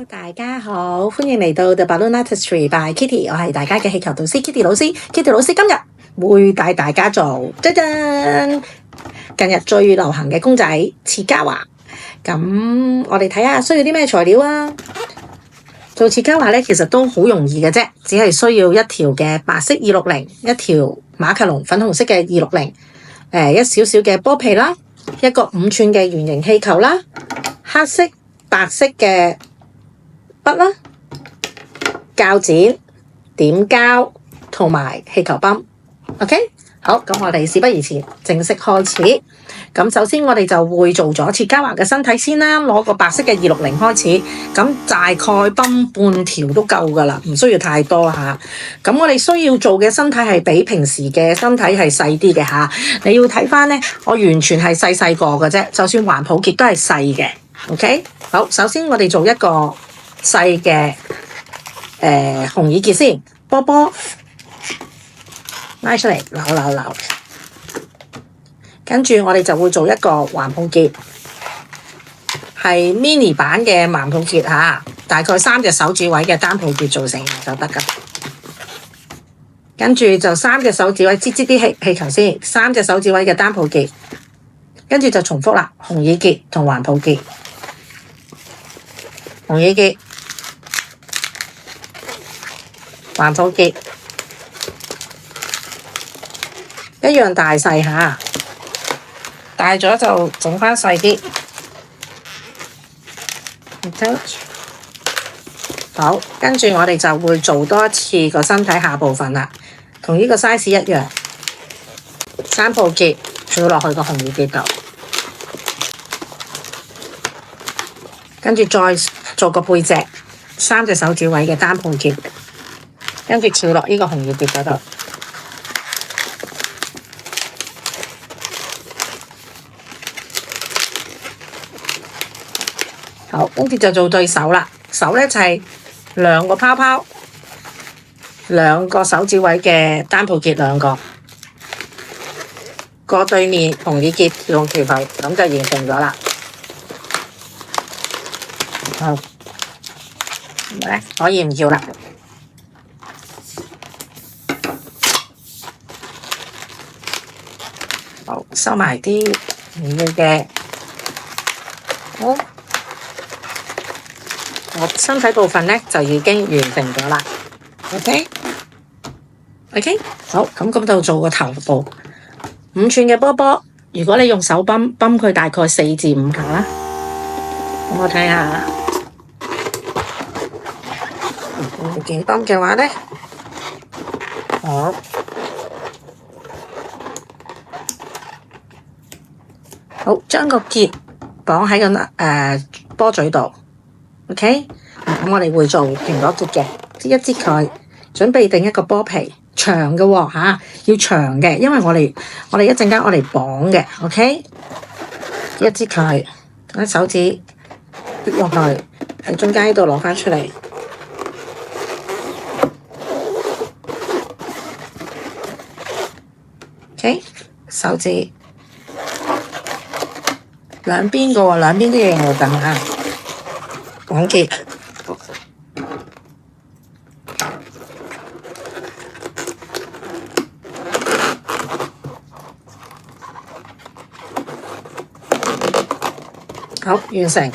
大家好，歡迎嚟到 The Balloon Artistry by Kitty， 我係大家嘅氣球導師 Kitty 老師。Kitty 老師今日會帶大家做近日最流行嘅公仔切嘉華。咁我哋睇下需要啲咩材料啊？做切嘉華咧，其實都好容易嘅啫，只係需要一條嘅白色260，一條馬卡龍粉紅色嘅260，一少少嘅波皮啦，一個5寸嘅圓形氣球啦，黑色、白色嘅筆啦，膠剪、點膠同埋氣球泵。OK， 好，咁我哋事不宜遲，正式開始。咁首先我哋就會做咗切嘉華嘅身體先啦，攞個白色嘅260開始，咁大概泵半條都夠噶啦，唔需要太多吓。咁我哋需要做嘅身體係比平時嘅身體係細啲嘅吓，你要睇翻呢，我完全係細個嘅啫，就算環抱結都係細嘅。OK， 好，首先我哋做一個細嘅紅耳結先，波波拉出嚟，扭，跟住我哋就會做一個環抱結，係 mini 版嘅環抱結吓，大概3隻手指位嘅單抱結做成就得噶。跟住就3隻手指位擠啲氣球先，3隻手指位嘅單抱結，跟住就重複啦，紅耳結同環抱結，紅耳結，環抱結，一樣大細吓，大咗就整返細啲。好，跟住我哋就會做多一次個身體下部分啦，同呢個 size 一樣，單抱結跳落去個紅耳結度，跟住再做個背脊，3隻手指位嘅單抱結，跟住跳落呢個紅耳結嗰度。好，跟住就做對手啦。手呢就係2個泡泡，2個手指位嘅單抱結2個，過對面紅耳結用條頭，咁就完成咗啦。好，可以唔要啦。好，收埋啲唔要嘅。好。我身體部分呢就已經完成咗啦。OK， 好，咁就做個頭部5寸嘅波波。如果你用手泵佢大概4至5下啦。咁我睇下，用頸泵嘅話呢，好，將個結綁喺個波嘴度。OK， 咁我哋會做蘋果結嘅，擠一擠佢，準備定一個波皮，長嘅喎吓，要長嘅，因為我哋一陣間我哋綁嘅。OK， 一擠佢，用手指跌落去，喺中間呢度攞返出嚟。OK， 手指兩邊嘅喎，兩邊都要用毛巾啊。綁結，好，完成。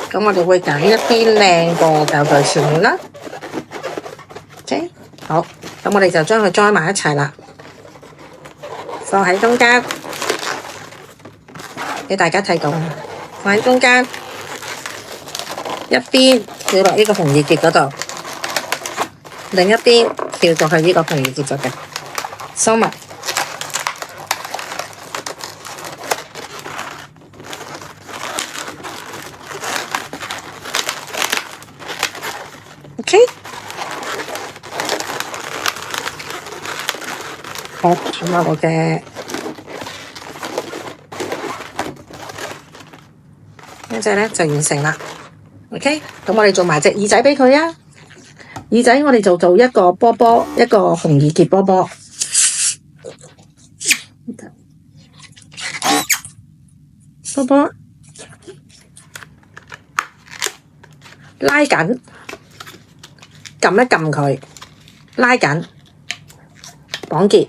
咁我哋會揀一啲靚個教具前面啦。OK， 好，咁我哋就將佢裝埋一齊啦，放喺中間，俾大家睇到，放喺中間。一邊跳落呢個紅耳結嗰度，另一邊跳過去呢個紅耳結嗰度，收埋。OK， 好，咁我嘅呢隻呢就完成啦。OK， 咁我哋做埋隻耳仔俾佢啊！耳仔我哋就做一個波波，一個紅耳結波波。波波拉緊，撳一撳佢，拉緊，綁結。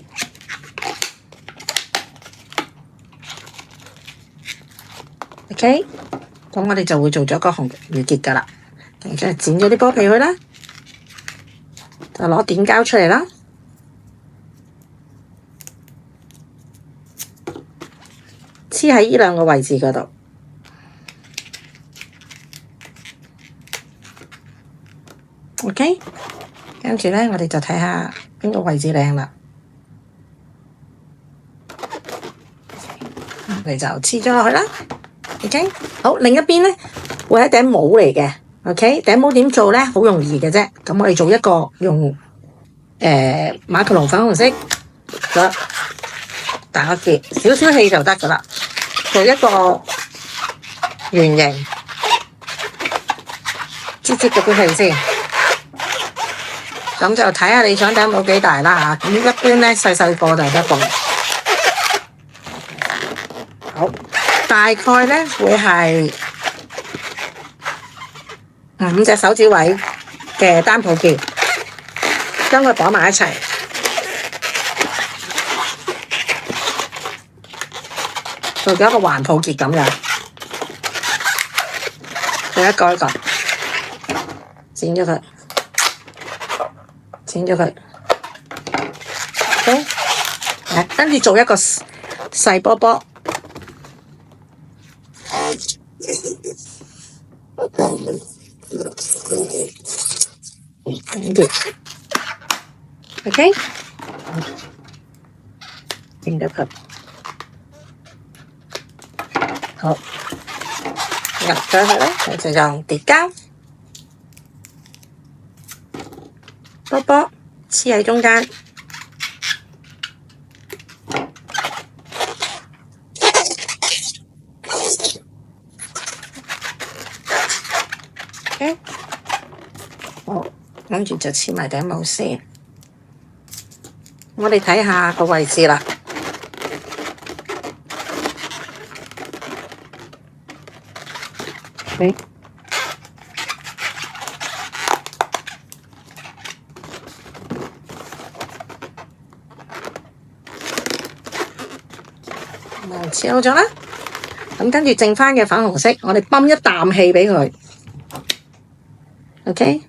OK， 咁我哋就會做咗個紅魚結㗎啦。而家剪咗啲波皮去啦，就攞點膠出嚟啦。黐喺呢兩個位置嗰度。OK， 跟住咧，我哋就睇下邊個位置靚啦。我哋就黐咗落去啦。OK， 好，另一邊咧會係一頂帽嚟嘅。OK， 頂帽點做咧？好容易嘅啫。咁我哋做一個用馬卡龍粉紅色嘅打個結，少少氣就得噶啦。做一個圓形，擠擠嗰啲氣先。咁就睇下你想頂帽幾大啦嚇。咁一般咧細細個就得個。好，大概咧會係5隻手指位嘅單抱結，將佢綁埋一齊，做咗一個環抱結咁樣，一個一個剪咗佢，剪咗佢。OK， 跟住做一個細波波。OK， 整咗佢，好，入咗去咧，我就用疊膠波波黐喺中間。OK， 好，跟住就黐埋頂帽先。我哋睇下個位置啦。Okay，黐好咗啦。咁跟住剩翻嘅粉紅色，我哋泵一啖氣俾佢。OK，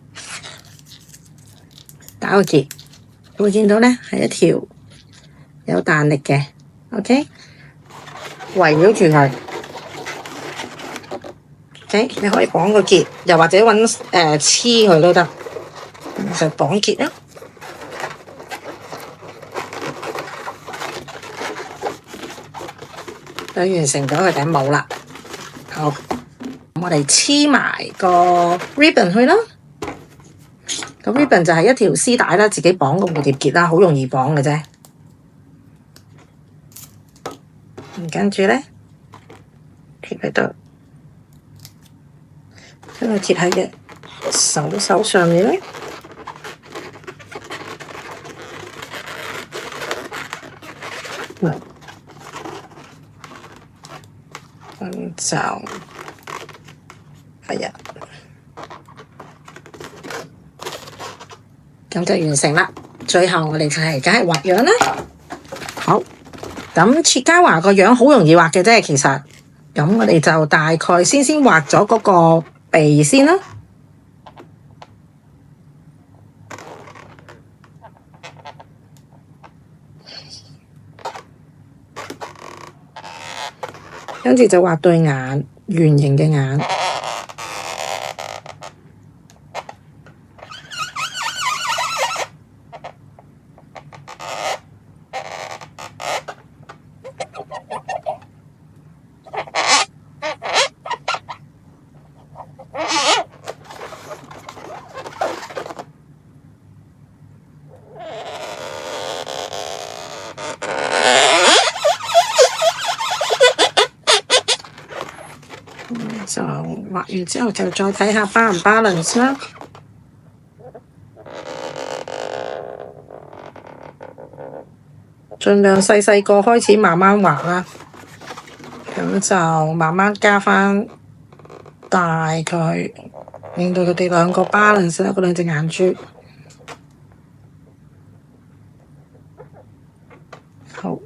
打個結，會見到咧係一條有彈力嘅。OK， 圍繞住佢。OK， 你可以綁個結，又或者揾黐佢都得，就綁結啦。就完成咗佢頂帽啦。好，我哋黐埋個 ribbon 去啦。個 ribbon 就係一條絲帶啦，自己綁個蝴蝶結啦，好容易綁嘅啫。跟住咧，貼喺度，將佢貼喺嘅手上面咧。咁就係啊，咁就完成啦。最後我哋就係梗係畫樣啦。好，咁切嘉華個樣好容易畫嘅啫，其實。咁我哋就大概先畫咗嗰個鼻先啦。跟住就畫對眼，圓形嘅眼。就畫完之後就再睇下巴唔balance啦。盡量細個開始慢慢畫啦，咁就慢慢加返大佢令到佢哋兩個 balance 啦，嗰兩隻眼珠。好，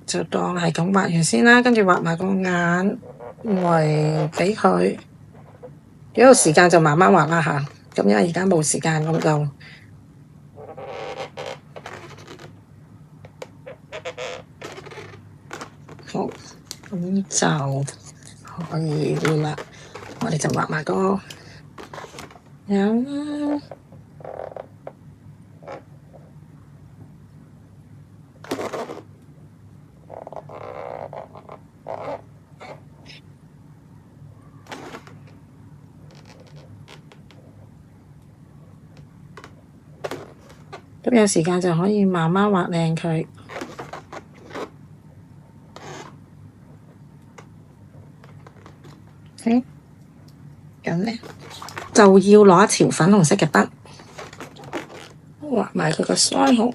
就當係咁畫完先啦，跟住畫埋個眼圍俾佢。如果有時間就慢慢畫啦吓，咁因為而家冇時間，咁就好，咁就可以啦。我哋就畫埋個眼啦。咁有時間就可以慢慢畫靚佢。OK，咁咧就要攞一條粉紅色嘅筆畫埋佢個腮紅。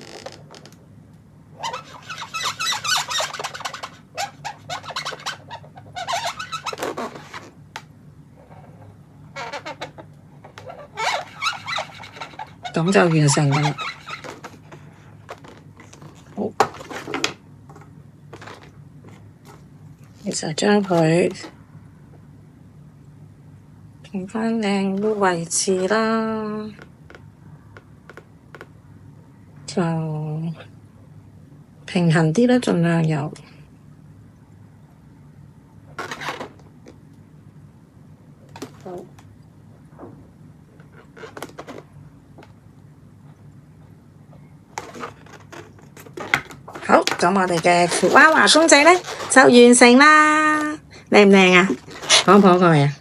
咁就完成㗎啦。好，你就將佢平翻靚個位置啦，就平衡啲啦，盡量有。好，咁我哋嘅娃娃公仔咧就完成啦，靚唔靚啊？可唔可愛啊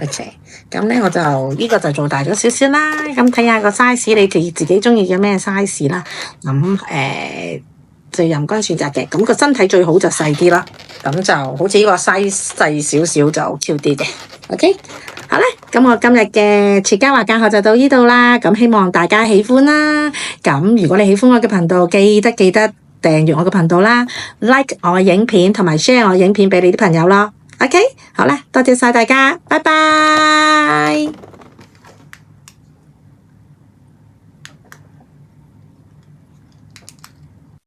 ？OK， 咁咧我就呢個就做大咗少少啦，咁睇下個 size，你哋自己中意嘅咩 size 啦。咁就任君選擇嘅，咁個身體最好就細啲啦，咁就好似呢個 size 細少少就 Q 啲嘅。OK， 好啦，咁我今日嘅設計畫教學就到呢度啦，咁希望大家喜歡啦。咁如果你喜歡我嘅頻道，記得訂閱我嘅頻道啦 ，like 我嘅影片同埋 share 我嘅影片俾你啲朋友咯。OK， 好啦，多謝晒大家，拜拜。